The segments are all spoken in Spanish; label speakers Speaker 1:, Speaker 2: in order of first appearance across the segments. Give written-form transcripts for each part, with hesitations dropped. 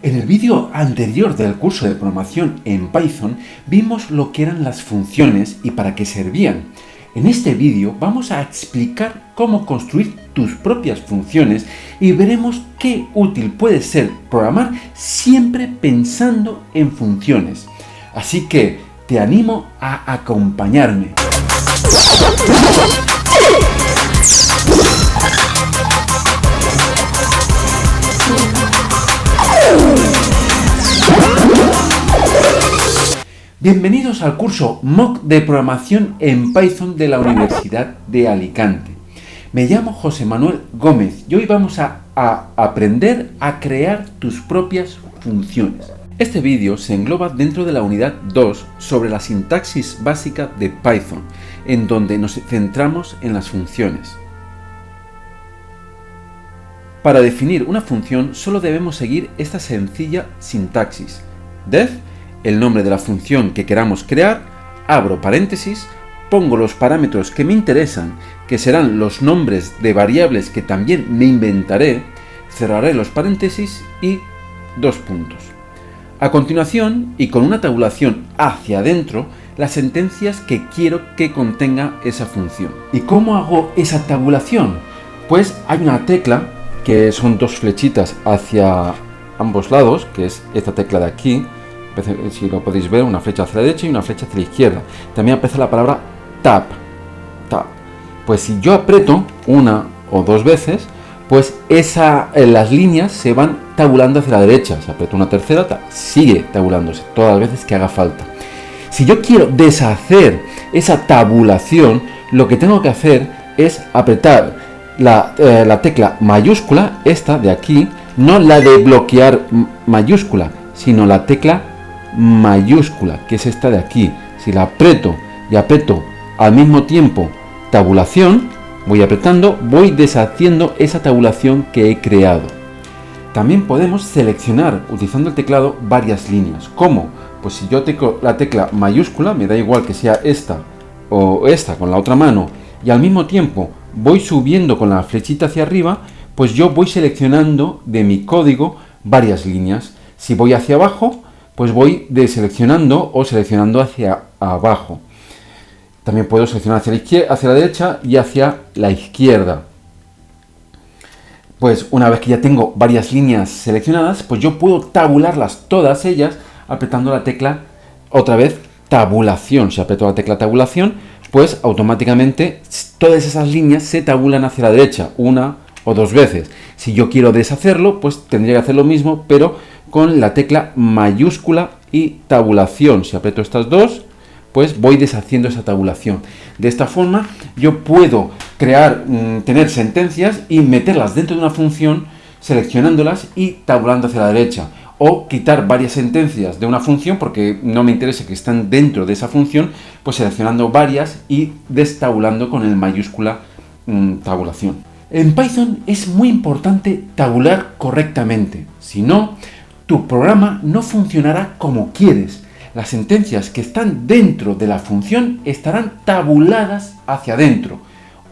Speaker 1: En el vídeo anterior del curso de programación en Python vimos lo que eran las funciones y para qué servían. En este vídeo vamos a explicar cómo construir tus propias funciones y veremos qué útil puede ser programar siempre pensando en funciones. Así que te animo a acompañarme. Bienvenidos al curso MOOC de programación en Python de la Universidad de Alicante. Me llamo José Manuel Gómez y hoy vamos a aprender a crear tus propias funciones. Este vídeo se engloba dentro de la unidad 2 sobre la sintaxis básica de Python, en donde nos centramos en las funciones. Para definir una función solo debemos seguir esta sencilla sintaxis. Def, el nombre de la función que queramos crear, abro paréntesis, pongo los parámetros que me interesan, que serán los nombres de variables que también me inventaré, cerraré los paréntesis y dos puntos. A continuación, y con una tabulación hacia adentro, las sentencias que quiero que contenga esa función. ¿Y cómo hago esa tabulación? Pues hay una tecla, que son dos flechitas hacia ambos lados, que es esta tecla de aquí. Si lo podéis ver, una flecha hacia la derecha y una flecha hacia la izquierda. También aparece la palabra tab. Pues si yo aprieto una o dos veces, pues las líneas se van tabulando hacia la derecha. Si aprieto una tercera, sigue tabulándose todas las veces que haga falta. Si yo quiero deshacer esa tabulación, lo que tengo que hacer es apretar la tecla mayúscula, esta de aquí, no la de bloquear mayúscula, sino la tecla mayúscula, que es esta de aquí. Si la aprieto y aprieto al mismo tiempo tabulación, voy apretando, voy deshaciendo esa tabulación que he creado. También podemos seleccionar utilizando el teclado varias líneas. ¿Cómo? Pues si yo tengo la tecla mayúscula, me da igual que sea esta o esta con la otra mano, y al mismo tiempo voy subiendo con la flechita hacia arriba, pues yo voy seleccionando de mi código varias líneas. Si voy hacia abajo, pues voy deseleccionando o seleccionando hacia abajo. También puedo seleccionar hacia la derecha y hacia la izquierda. Pues una vez que ya tengo varias líneas seleccionadas, pues yo puedo tabularlas todas ellas apretando la tecla, otra vez, tabulación. Si aprieto la tecla tabulación, pues automáticamente todas esas líneas se tabulan hacia la derecha una o dos veces. Si yo quiero deshacerlo, pues tendría que hacer lo mismo, pero con la tecla mayúscula y tabulación. Si aprieto estas dos, pues voy deshaciendo esa tabulación. De esta forma yo puedo tener sentencias y meterlas dentro de una función, seleccionándolas y tabulando hacia la derecha. O quitar varias sentencias de una función porque no me interesa que estén dentro de esa función, pues seleccionando varias y destabulando con el mayúscula tabulación. En Python es muy importante tabular correctamente, si no, tu programa no funcionará como quieres. Las sentencias que están dentro de la función estarán tabuladas hacia adentro,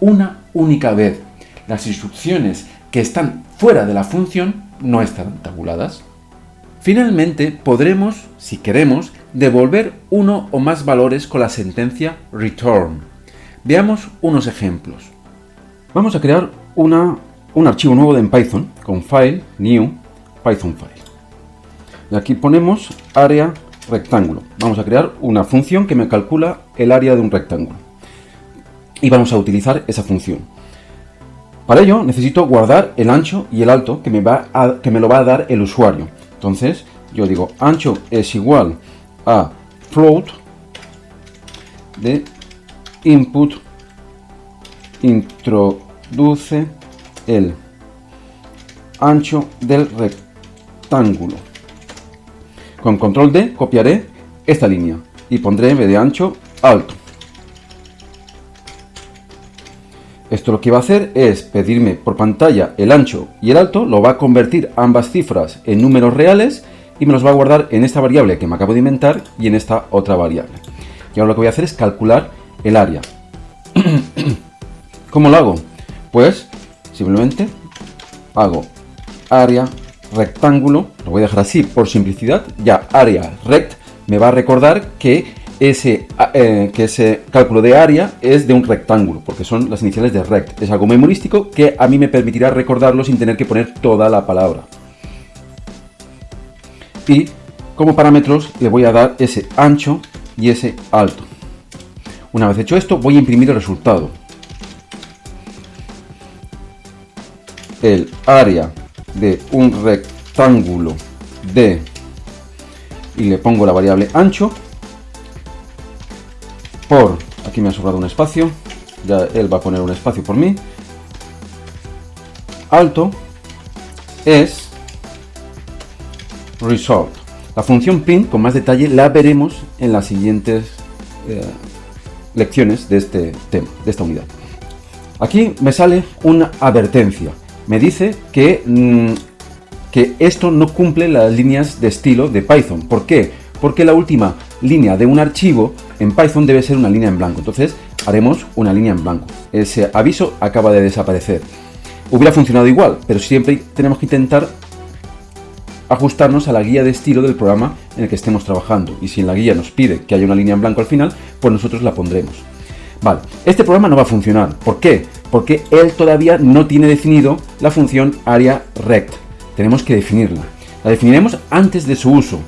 Speaker 1: una única vez. Las instrucciones que están fuera de la función no estarán tabuladas. Finalmente, podremos, si queremos, devolver uno o más valores con la sentencia return. Veamos unos ejemplos. Vamos a crear un archivo nuevo en Python con File, New, Python File. Y aquí ponemos área rectángulo. Vamos a crear una función que me calcula el área de un rectángulo. Y vamos a utilizar esa función. Para ello necesito guardar el ancho y el alto que me lo va a dar el usuario. Entonces yo digo ancho es igual a float de input introduce el ancho del rectángulo. Con control D copiaré esta línea y pondré en vez de ancho alto. Esto lo que va a hacer es pedirme por pantalla el ancho y el alto, lo va a convertir ambas cifras en números reales y me los va a guardar en esta variable que me acabo de inventar y en esta otra variable. Y ahora lo que voy a hacer es calcular el área. ¿Cómo lo hago? Pues simplemente hago área rectángulo, lo voy a dejar así por simplicidad, ya area rect me va a recordar que ese cálculo de área es de un rectángulo, porque son las iniciales de rect. Es algo memorístico que a mí me permitirá recordarlo sin tener que poner toda la palabra. Y como parámetros le voy a dar ese ancho y ese alto. Una vez hecho esto, voy a imprimir el resultado. El área de un rectángulo D, y le pongo la variable ancho, por, aquí me ha sobrado un espacio, ya él va a poner un espacio por mí, alto, es result. La función print con más detalle la veremos en las siguientes lecciones de este tema, de esta unidad. Aquí me sale una advertencia. Me dice que esto no cumple las líneas de estilo de Python. ¿Por qué? Porque la última línea de un archivo en Python debe ser una línea en blanco. Entonces haremos una línea en blanco. Ese aviso acaba de desaparecer. Hubiera funcionado igual, pero siempre tenemos que intentar ajustarnos a la guía de estilo del programa en el que estemos trabajando. Y si en la guía nos pide que haya una línea en blanco al final, pues nosotros la pondremos. Vale, este programa no va a funcionar. ¿Por qué? Porque él todavía no tiene definido la función area rect. Tenemos que definirla. La definiremos antes de su uso.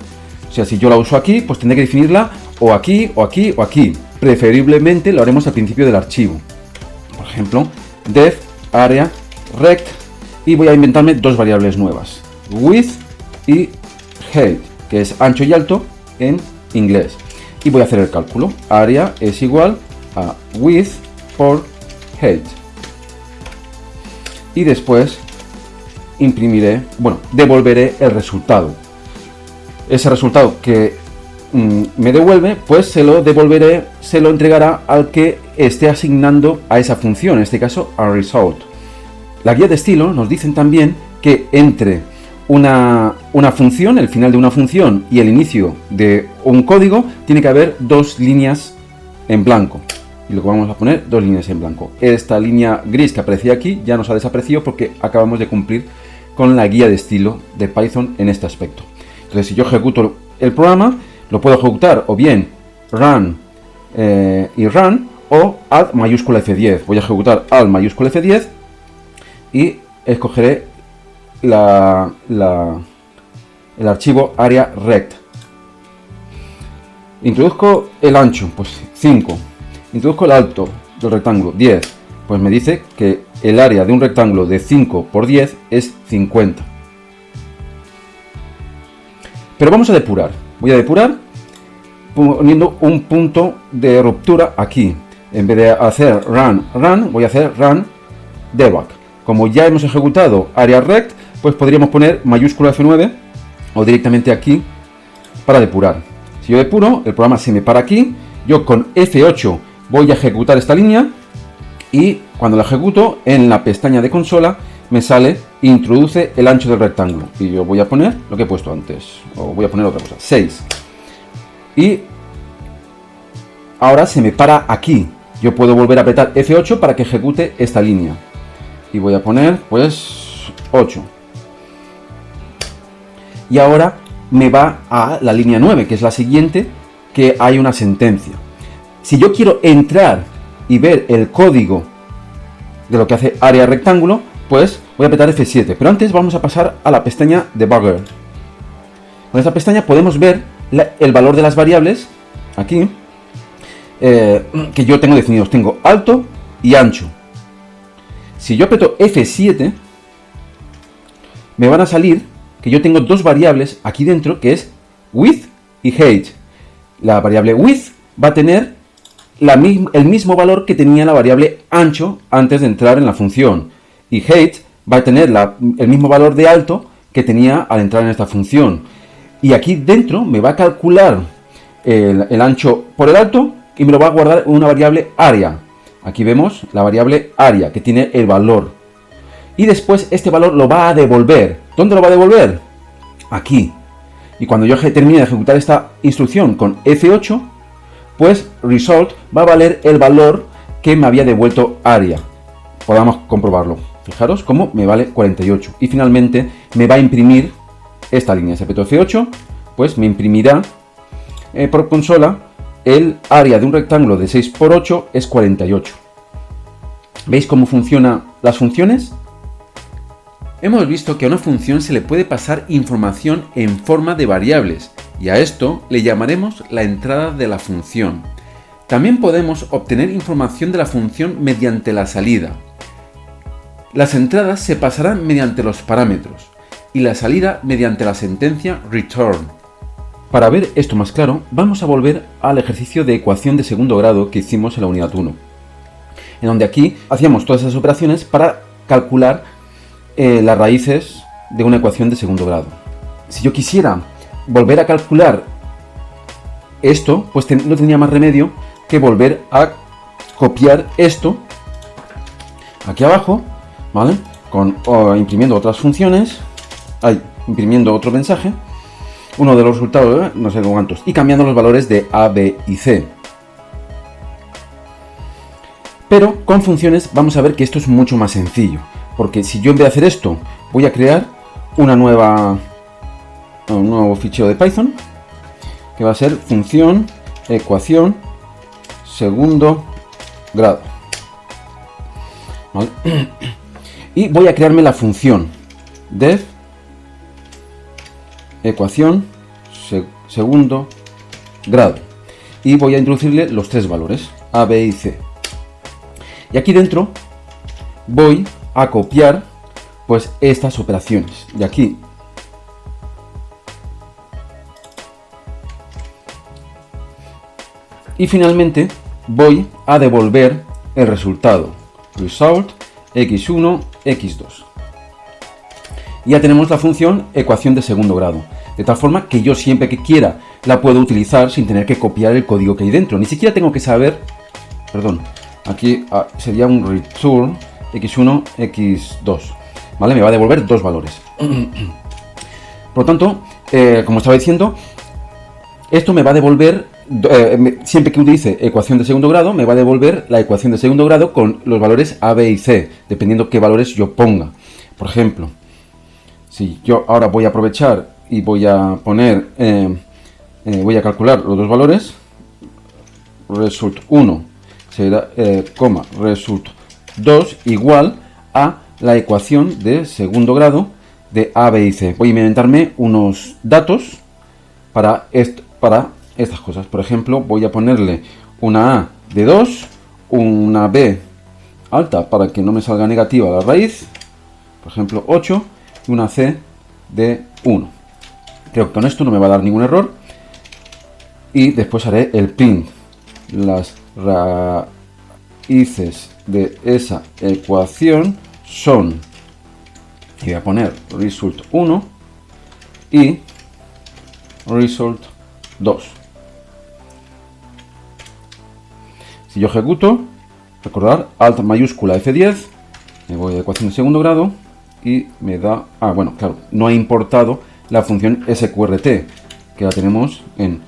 Speaker 1: O sea, si yo la uso aquí, pues tendré que definirla o aquí, o aquí, o aquí. Preferiblemente lo haremos al principio del archivo. Por ejemplo, def area rect, y voy a inventarme dos variables nuevas, width y height, que es ancho y alto en inglés. Y voy a hacer el cálculo. Area es igual a width por height. Y después imprimiré, bueno, devolveré el resultado. Ese resultado que me devuelve, pues se lo devolveré, se lo entregará al que esté asignando a esa función, en este caso a result. La guía de estilo nos dicen también que entre una función, el final de una función y el inicio de un código, tiene que haber dos líneas en blanco. Y lo que vamos a poner, dos líneas en blanco. Esta línea gris que aparecía aquí ya nos ha desaparecido porque acabamos de cumplir con la guía de estilo de Python en este aspecto. Entonces, si yo ejecuto el programa, lo puedo ejecutar o bien run y run, o alt mayúscula F10. Voy a ejecutar alt mayúscula F10 y escogeré el archivo area rect. Introduzco el ancho, pues 5. Introduzco el alto del rectángulo, 10. Pues me dice que el área de un rectángulo de 5 por 10 es 50. Pero vamos a depurar. Voy a depurar poniendo un punto de ruptura aquí. En vez de hacer run, voy a hacer run debug. Como ya hemos ejecutado area rect, pues podríamos poner mayúscula F9 o directamente aquí para depurar. Si yo depuro, el programa se me para aquí. Yo con F8 voy a ejecutar esta línea y cuando la ejecuto, en la pestaña de consola me sale introduce el ancho del rectángulo. Y yo voy a poner lo que he puesto antes, o voy a poner otra cosa, 6. Y ahora se me para aquí. Yo puedo volver a apretar F8 para que ejecute esta línea. Y voy a poner, pues, 8. Y ahora me va a la línea 9, que es la siguiente, que hay una sentencia. Si yo quiero entrar y ver el código de lo que hace área rectángulo, pues voy a apretar F7. Pero antes vamos a pasar a la pestaña Debugger. Con esta pestaña podemos ver el valor de las variables, aquí, que yo tengo definidos. Tengo alto y ancho. Si yo aprieto F7, me van a salir que yo tengo dos variables aquí dentro, que es width y height. La variable width va a tener el mismo valor que tenía la variable ancho antes de entrar en la función. Y height va a tener el mismo valor de alto que tenía al entrar en esta función. Y aquí dentro me va a calcular el ancho por el alto y me lo va a guardar en una variable área. Aquí vemos la variable área que tiene el valor. Y después este valor lo va a devolver. ¿Dónde lo va a devolver? Aquí. Y cuando yo termine de ejecutar esta instrucción con F8, pues result va a valer el valor que me había devuelto área. Podamos comprobarlo. Fijaros cómo me vale 48. Y finalmente me va a imprimir esta línea SPTF8, pues me imprimirá por consola el área de un rectángulo de 6 por 8 es 48. ¿Veis cómo funcionan las funciones? Hemos visto que a una función se le puede pasar información en forma de variables y a esto le llamaremos la entrada de la función. También podemos obtener información de la función mediante la salida. Las entradas se pasarán mediante los parámetros y la salida mediante la sentencia return. Para ver esto más claro, vamos a volver al ejercicio de ecuación de segundo grado que hicimos en la unidad 1, en donde aquí hacíamos todas esas operaciones para calcular las raíces de una ecuación de segundo grado. Si yo quisiera volver a calcular esto, pues no tendría más remedio que volver a copiar esto aquí abajo, ¿vale? Imprimiendo otras funciones, imprimiendo otro mensaje, uno de los resultados, no sé cuántos, y cambiando los valores de A, B y C. Pero con funciones vamos a ver que esto es mucho más sencillo, porque si yo en vez de hacer esto voy a crear un nuevo fichero de Python que va a ser función ecuación segundo grado, ¿vale? Y voy a crearme la función def ecuación segundo grado y voy a introducirle los tres valores A, B y C. Y aquí dentro voy a copiar pues estas operaciones de aquí. Y finalmente voy a devolver el resultado result x1 x2. Ya tenemos la función ecuación de segundo grado, de tal forma que yo siempre que quiera la puedo utilizar sin tener que copiar el código que hay dentro. Ni siquiera tengo que saber, perdón, aquí sería un return x1 x2, ¿vale? Me va a devolver dos valores. Por lo tanto, como estaba diciendo, esto me va a devolver, siempre que utilice ecuación de segundo grado, me va a devolver la ecuación de segundo grado con los valores A, B y C, dependiendo qué valores yo ponga. Por ejemplo, si yo ahora voy a aprovechar y voy a poner, voy a calcular los dos valores, result 1 será, result 2 igual a la ecuación de segundo grado de A, B y C. Voy a inventarme unos datos para estas cosas. Por ejemplo, voy a ponerle una A de 2, una B alta para que no me salga negativa la raíz, por ejemplo 8, y una C de 1. Creo que con esto no me va a dar ningún error. Y después haré el print. Las raíces de esa ecuación son, y voy a poner result 1 y result 2. Si yo ejecuto, recordar alt mayúscula F10, me voy a ecuación de segundo grado y me da, bueno, claro, no he importado la función sqrt, que la tenemos en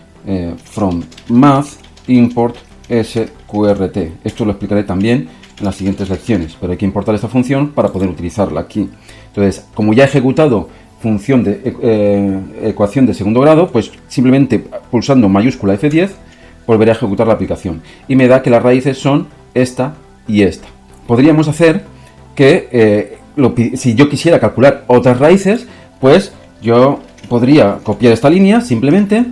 Speaker 1: from math import sqrt. Esto lo explicaré también en las siguientes lecciones, pero hay que importar esta función para poder utilizarla aquí. Entonces, como ya he ejecutado función de ecuación de segundo grado, pues simplemente pulsando mayúscula F10 volveré a ejecutar la aplicación y me da que las raíces son esta y esta. Podríamos hacer que si yo quisiera calcular otras raíces, pues yo podría copiar esta línea simplemente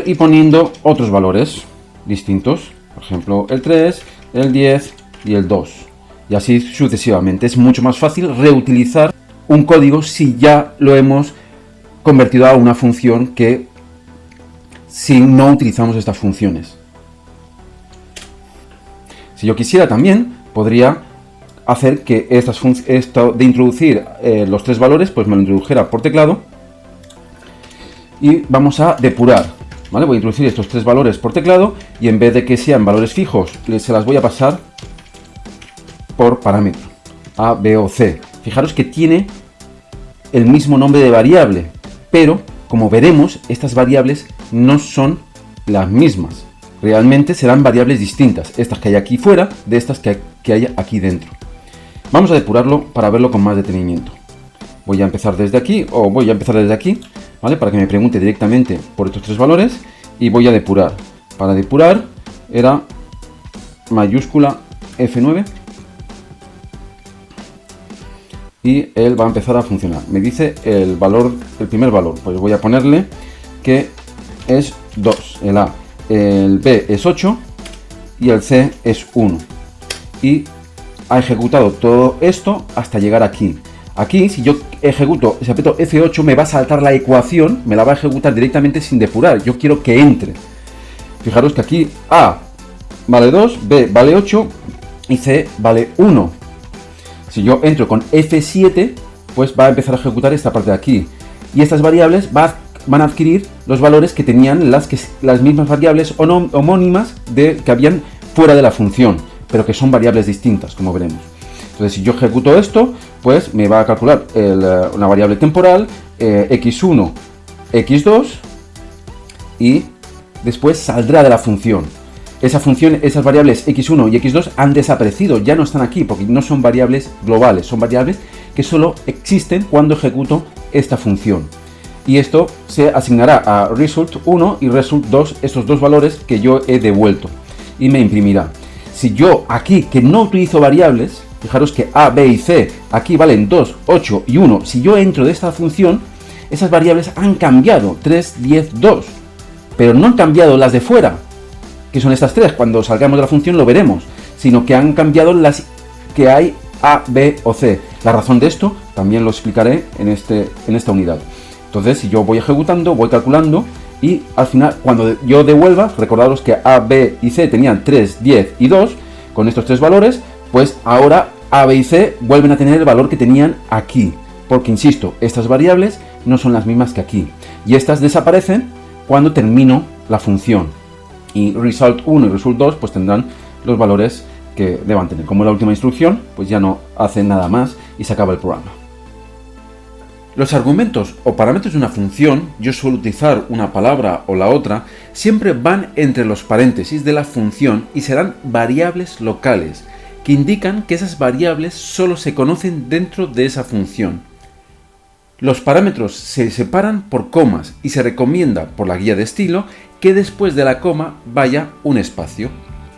Speaker 1: y poniendo otros valores distintos, por ejemplo el 3, el 10 y el 2, y así sucesivamente. Es mucho más fácil reutilizar un código si ya lo hemos convertido a una función que si no utilizamos estas funciones. Si yo quisiera también podría hacer que esto de introducir los tres valores, pues me lo introdujera por teclado, y vamos a depurar, ¿vale? Voy a introducir estos tres valores por teclado y en vez de que sean valores fijos, se las voy a pasar por parámetro A, B o C. Fijaros que tiene el mismo nombre de variable, pero como veremos, estas variables no son las mismas. Realmente serán variables distintas, estas que hay aquí fuera de estas que hay aquí dentro. Vamos a depurarlo para verlo con más detenimiento. Voy a empezar desde aquí, o voy a empezar desde aquí, ¿vale? Para que me pregunte directamente por estos tres valores, y voy a depurar. Para depurar era mayúscula F9 y él va a empezar a funcionar. Me dice el valor, el primer valor, pues voy a ponerle que es 2, el A, el B es 8 y el C es 1. Y ha ejecutado todo esto hasta llegar aquí. Aquí, si yo ejecuto, si aprieto F8, me va a saltar la ecuación, me la va a ejecutar directamente sin depurar. Yo quiero que entre. Fijaros que aquí A vale 2, B vale 8 y C vale 1. Si yo entro con F7, pues va a empezar a ejecutar esta parte de aquí. Y estas variables van a adquirir los valores que tenían las mismas variables homónimas que habían fuera de la función, pero que son variables distintas, como veremos. Entonces, si yo ejecuto esto, pues me va a calcular una variable temporal, x1, x2, y después saldrá de la función. Esa función, esas variables x1 y x2 han desaparecido, ya no están aquí, porque no son variables globales, son variables que solo existen cuando ejecuto esta función. Y esto se asignará a result1 y result2, estos dos valores que yo he devuelto, y me imprimirá. Si yo aquí, que no utilizo variables, fijaros que A, B y C aquí valen 2, 8 y 1. Si yo entro de esta función, esas variables han cambiado, 3, 10, 2. Pero no han cambiado las de fuera, que son estas tres. Cuando salgamos de la función lo veremos. Sino que han cambiado las que hay A, B o C. La razón de esto también lo explicaré en esta unidad. Entonces, si yo voy ejecutando, voy calculando, y al final, cuando yo devuelva, recordaros que A, B y C tenían 3, 10 y 2, con estos tres valores, pues ahora A, B y C vuelven a tener el valor que tenían aquí. Porque, insisto, estas variables no son las mismas que aquí. Y estas desaparecen cuando termino la función. Y result1 y result2 pues tendrán los valores que deban tener. Como la última instrucción, pues ya no hacen nada más y se acaba el programa. Los argumentos o parámetros de una función, yo suelo utilizar una palabra o la otra, siempre van entre los paréntesis de la función y serán variables locales, que indican que esas variables solo se conocen dentro de esa función. Los parámetros se separan por comas y se recomienda por la guía de estilo que después de la coma vaya un espacio.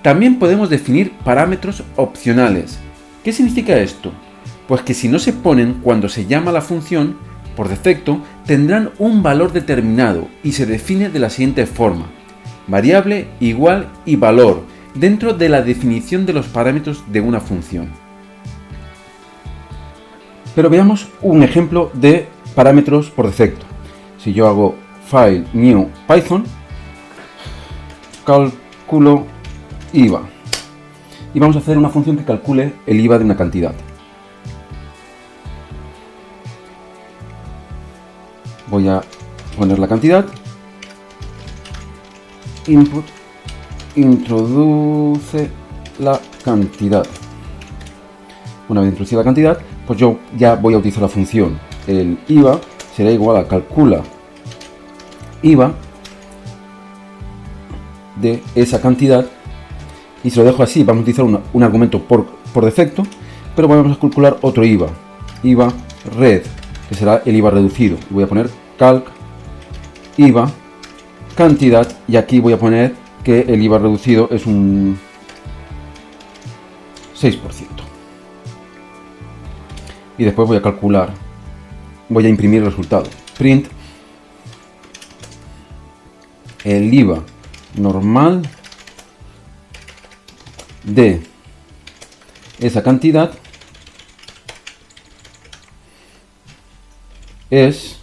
Speaker 1: También podemos definir parámetros opcionales. ¿Qué significa esto? Pues que si no se ponen cuando se llama la función, por defecto tendrán un valor determinado y se define de la siguiente forma: variable, igual y valor, dentro de la definición de los parámetros de una función. Pero veamos un ejemplo de parámetros por defecto. Si yo hago file new python, calculo IVA, y vamos a hacer una función que calcule el IVA de una cantidad. Voy a poner la cantidad, input, introduce la cantidad. Una vez introducida la cantidad, pues yo ya voy a utilizar la función. El IVA será igual a calcula IVA de esa cantidad, y si lo dejo así, vamos a utilizar un argumento por defecto, pero vamos a calcular otro IVA, IVA red, que será el IVA reducido. Voy a poner calc IVA cantidad, y aquí voy a poner que el IVA reducido es un 6%. Y después voy a calcular, voy a imprimir el resultado. Print el IVA normal de esa cantidad es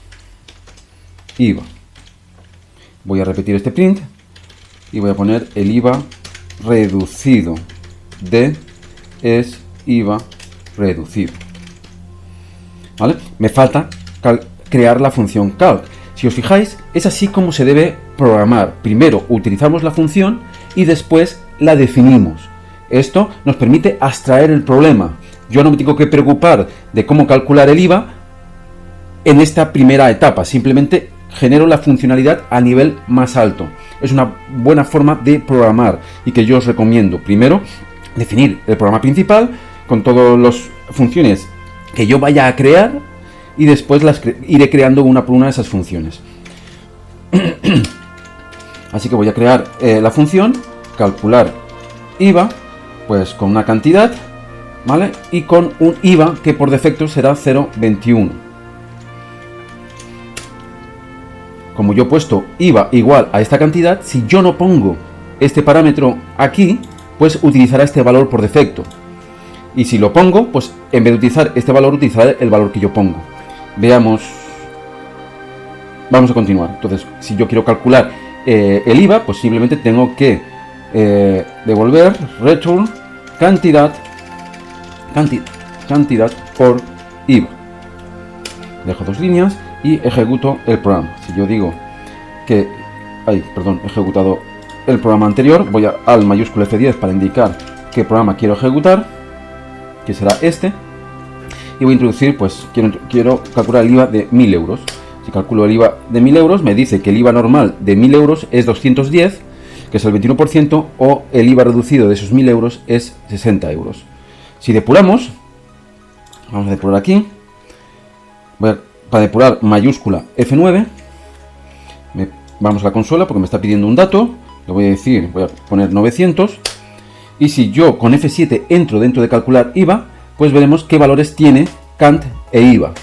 Speaker 1: IVA. Voy a repetir este print y voy a poner el IVA reducido de es IVA reducido. ¿Vale? Me falta crear la función calc. Si os fijáis, es así como se debe programar. Primero utilizamos la función y después la definimos. Esto nos permite abstraer el problema. Yo no me tengo que preocupar de cómo calcular el IVA en esta primera etapa. Simplemente genero la funcionalidad a nivel más alto. Es una buena forma de programar y que yo os recomiendo. Primero, definir el programa principal con todas las funciones que yo vaya a crear, y después las iré creando una por una de esas funciones. Así que voy a crear la función calcular IVA, pues con una cantidad, ¿vale? Y con un IVA que por defecto será 0,21. Como yo he puesto IVA igual a esta cantidad, si yo no pongo este parámetro aquí, pues utilizará este valor por defecto. Y si lo pongo, pues en vez de utilizar este valor, utilizará el valor que yo pongo. Veamos. Vamos a continuar. Entonces, si yo quiero calcular el IVA, pues simplemente tengo que devolver return cantidad por IVA. Dejo dos líneas y ejecuto el programa. Si yo digo que he ejecutado el programa anterior, voy al mayúscula F10 para indicar qué programa quiero ejecutar, que será este, y voy a introducir, pues quiero calcular el IVA de 1000 euros. Si calculo el IVA de 1000 euros, me dice que el IVA normal de 1000 euros es 210, que es el 21%, o el IVA reducido de esos 1000 euros es 60 euros. Si depuramos, vamos a depurar aquí, para depurar mayúscula F9, vamos a la consola porque me está pidiendo un dato, le voy a decir, voy a poner 900, y si yo con F7 entro dentro de calcular IVA, pues veremos qué valores tiene Cant e IVA.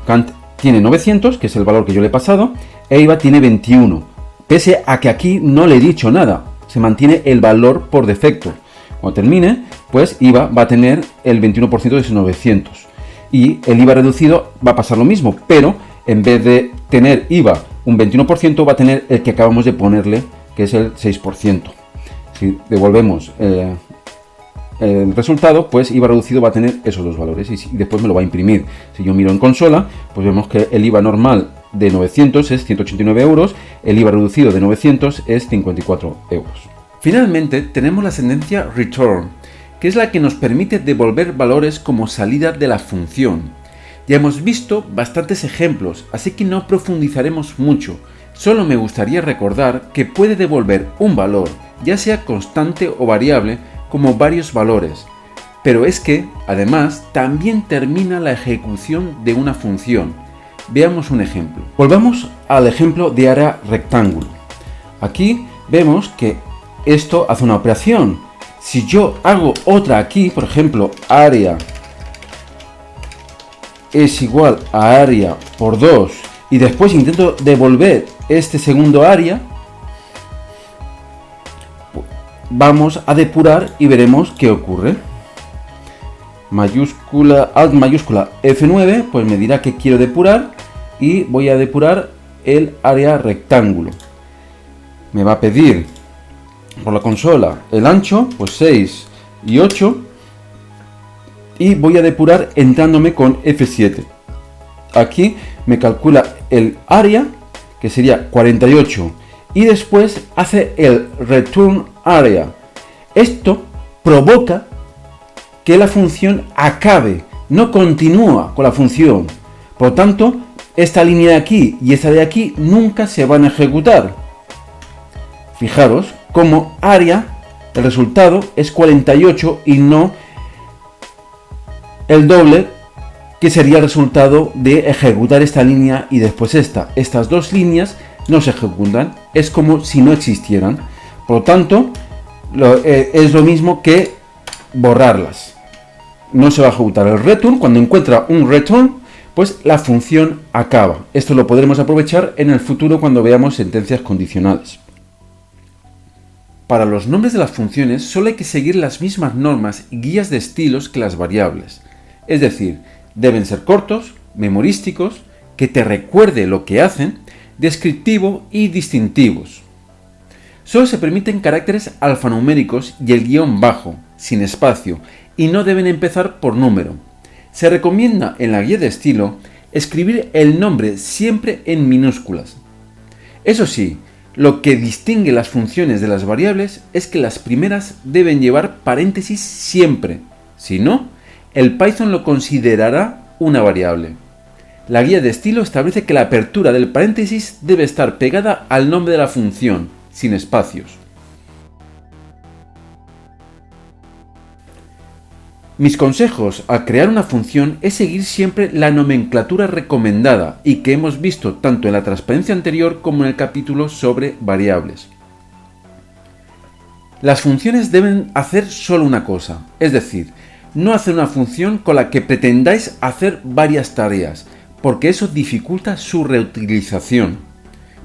Speaker 1: Cant tiene 900, que es el valor que yo le he pasado, e IVA tiene 21, pese a que aquí no le he dicho nada, se mantiene el valor por defecto. Cuando termine, pues IVA va a tener el 21% de esos 900. Y el IVA reducido va a pasar lo mismo, pero en vez de tener IVA un 21%, va a tener el que acabamos de ponerle, que es el 6%. Si devolvemos el resultado, pues IVA reducido va a tener esos dos valores y después me lo va a imprimir. Si yo miro en consola, pues vemos que el IVA normal de 900 es 189 euros, el IVA reducido de 900 es 54 euros. Finalmente tenemos la sentencia return, que es la que nos permite devolver valores como salida de la función. Ya hemos visto bastantes ejemplos, así que no profundizaremos mucho. Solo me gustaría recordar que puede devolver un valor, ya sea constante o variable, como varios valores. Pero es que, además, también termina la ejecución de una función. Veamos un ejemplo. Volvamos al ejemplo de área rectángulo. Aquí vemos que esto hace una operación. Si yo hago otra aquí, por ejemplo, área es igual a área por 2 y después intento devolver este segundo área, vamos a depurar y veremos qué ocurre. Alt mayúscula F9, pues me dirá que quiero depurar y voy a depurar el área rectángulo. Me va a pedir por la consola el ancho, pues 6 y 8, y voy a depurar entrándome con F7. Aquí me calcula el área, que sería 48, y después hace el return area. Esto provoca que la función acabe, no continúa con la función. Por lo tanto, esta línea de aquí y esta de aquí nunca se van a ejecutar. Fijaros como área, el resultado es 48 y no el doble, que sería el resultado de ejecutar esta línea y después esta. Estas dos líneas no se ejecutan, es como si no existieran. Por lo tanto, es lo mismo que borrarlas. No se va a ejecutar el return. Cuando encuentra un return, pues la función acaba. Esto lo podremos aprovechar en el futuro cuando veamos sentencias condicionales. Para los nombres de las funciones solo hay que seguir las mismas normas y guías de estilos que las variables. Es decir, deben ser cortos, memorísticos, que te recuerde lo que hacen, descriptivo y distintivos. Solo se permiten caracteres alfanuméricos y el guión bajo, sin espacio, y no deben empezar por número. Se recomienda en la guía de estilo escribir el nombre siempre en minúsculas. Eso sí, lo que distingue las funciones de las variables es que las primeras deben llevar paréntesis siempre. Si no, el Python lo considerará una variable. La guía de estilo establece que la apertura del paréntesis debe estar pegada al nombre de la función, sin espacios. Mis consejos al crear una función es seguir siempre la nomenclatura recomendada y que hemos visto tanto en la transparencia anterior como en el capítulo sobre variables. Las funciones deben hacer solo una cosa, es decir, no hacer una función con la que pretendáis hacer varias tareas, porque eso dificulta su reutilización.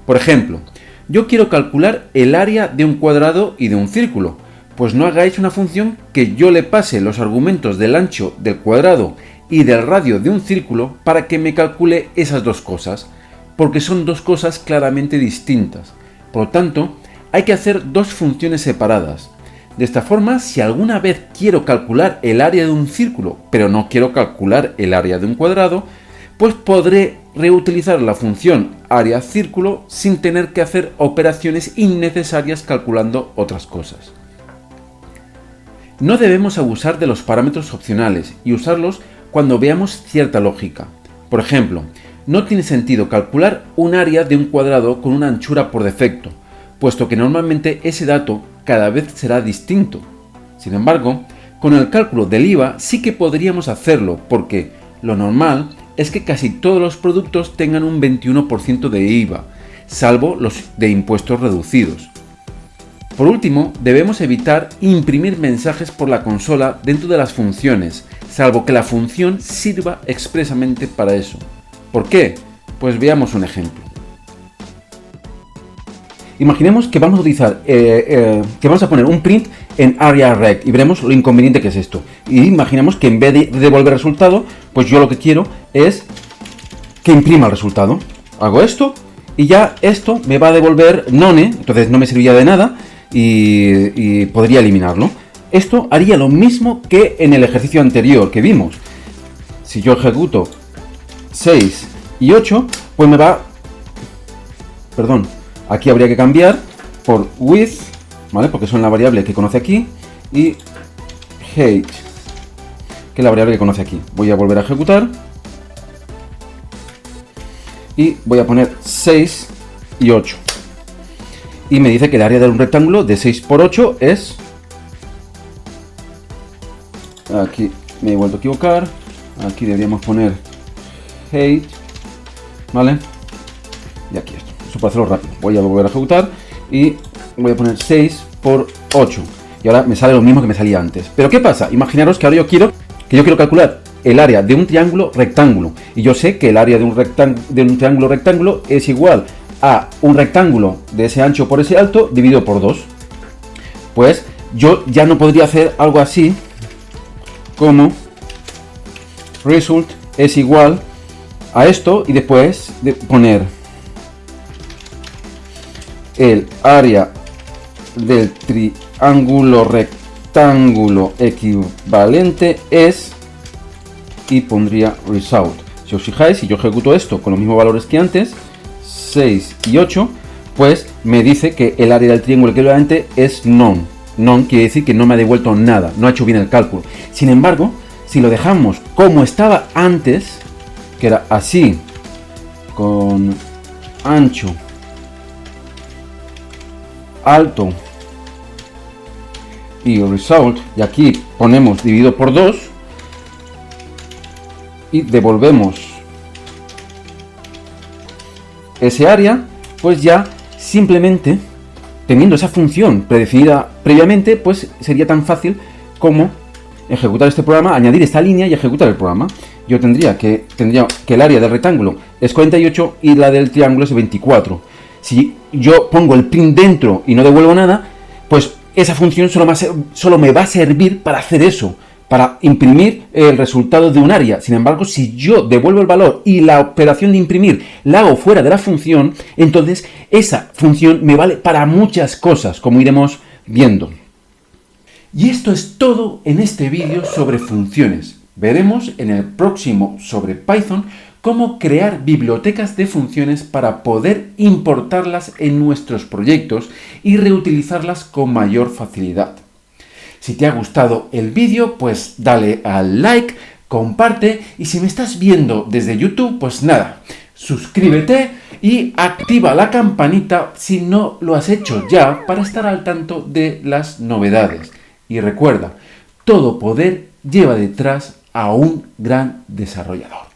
Speaker 1: Por ejemplo, yo quiero calcular el área de un cuadrado y de un círculo, pues no hagáis una función que yo le pase los argumentos del ancho del cuadrado y del radio de un círculo para que me calcule esas dos cosas, porque son dos cosas claramente distintas. Por lo tanto, hay que hacer dos funciones separadas. De esta forma, si alguna vez quiero calcular el área de un círculo, pero no quiero calcular el área de un cuadrado, pues podré reutilizar la función área círculo sin tener que hacer operaciones innecesarias calculando otras cosas. No debemos abusar de los parámetros opcionales y usarlos cuando veamos cierta lógica. Por ejemplo, no tiene sentido calcular un área de un cuadrado con una anchura por defecto, puesto que normalmente ese dato cada vez será distinto. Sin embargo, con el cálculo del IVA sí que podríamos hacerlo, porque lo normal es que casi todos los productos tengan un 21% de IVA, salvo los de impuestos reducidos. Por último, debemos evitar imprimir mensajes por la consola dentro de las funciones, salvo que la función sirva expresamente para eso. ¿Por qué? Pues veamos un ejemplo. Imaginemos que vamos a utilizar, que vamos a poner un print en AreaRect y veremos lo inconveniente que es esto. Y imaginemos que en vez de devolver resultado, pues yo lo que quiero es que imprima el resultado. Hago esto y ya esto me va a devolver none, entonces no me serviría de nada y podría eliminarlo. Esto haría lo mismo que en el ejercicio anterior que vimos. Si yo ejecuto 6 y 8, pues me va... Perdón. Aquí habría que cambiar por with, ¿vale? Porque son la variable que conoce aquí, y height, que es la variable que conoce aquí. Voy a volver a ejecutar y voy a poner 6 y 8. Y me dice que el área de un rectángulo de 6 por 8 es... Aquí me he vuelto a equivocar. Aquí deberíamos poner height, ¿vale? Y aquí esto. Eso para hacerlo rápido. Voy a volver a ejecutar y voy a poner 6 por 8. Y ahora me sale lo mismo que me salía antes. Pero ¿qué pasa? Imaginaros que ahora yo quiero calcular el área de un triángulo rectángulo. Y yo sé que el área de un triángulo rectángulo es igual a un rectángulo de ese ancho por ese alto dividido por 2. Pues yo ya no podría hacer algo así como result es igual a esto y después de poner el área del triángulo rectángulo equivalente es, y pondría result. Si os fijáis, si yo ejecuto esto con los mismos valores que antes, 6 y 8, pues me dice que el área del triángulo equivalente es none. None quiere decir que no me ha devuelto nada, no ha hecho bien el cálculo. Sin embargo, si lo dejamos como estaba antes, que era así, con ancho, alto y result, y aquí ponemos dividido por 2 y devolvemos ese área, pues ya simplemente teniendo esa función predefinida previamente, pues sería tan fácil como ejecutar este programa, añadir esta línea y ejecutar el programa. Yo tendría que el área del rectángulo es 48 y la del triángulo es 24. Si yo pongo el print dentro y no devuelvo nada, pues esa función solo me va a servir para hacer eso, para imprimir el resultado de un área. Sin embargo, si yo devuelvo el valor y la operación de imprimir la hago fuera de la función, entonces esa función me vale para muchas cosas, como iremos viendo. Y esto es todo en este vídeo sobre funciones. Veremos en el próximo sobre Python cómo crear bibliotecas de funciones para poder importarlas en nuestros proyectos y reutilizarlas con mayor facilidad. Si te ha gustado el vídeo, pues dale al like, comparte y si me estás viendo desde YouTube, pues nada, suscríbete y activa la campanita si no lo has hecho ya para estar al tanto de las novedades. Y recuerda, todo poder lleva detrás a un gran desarrollador.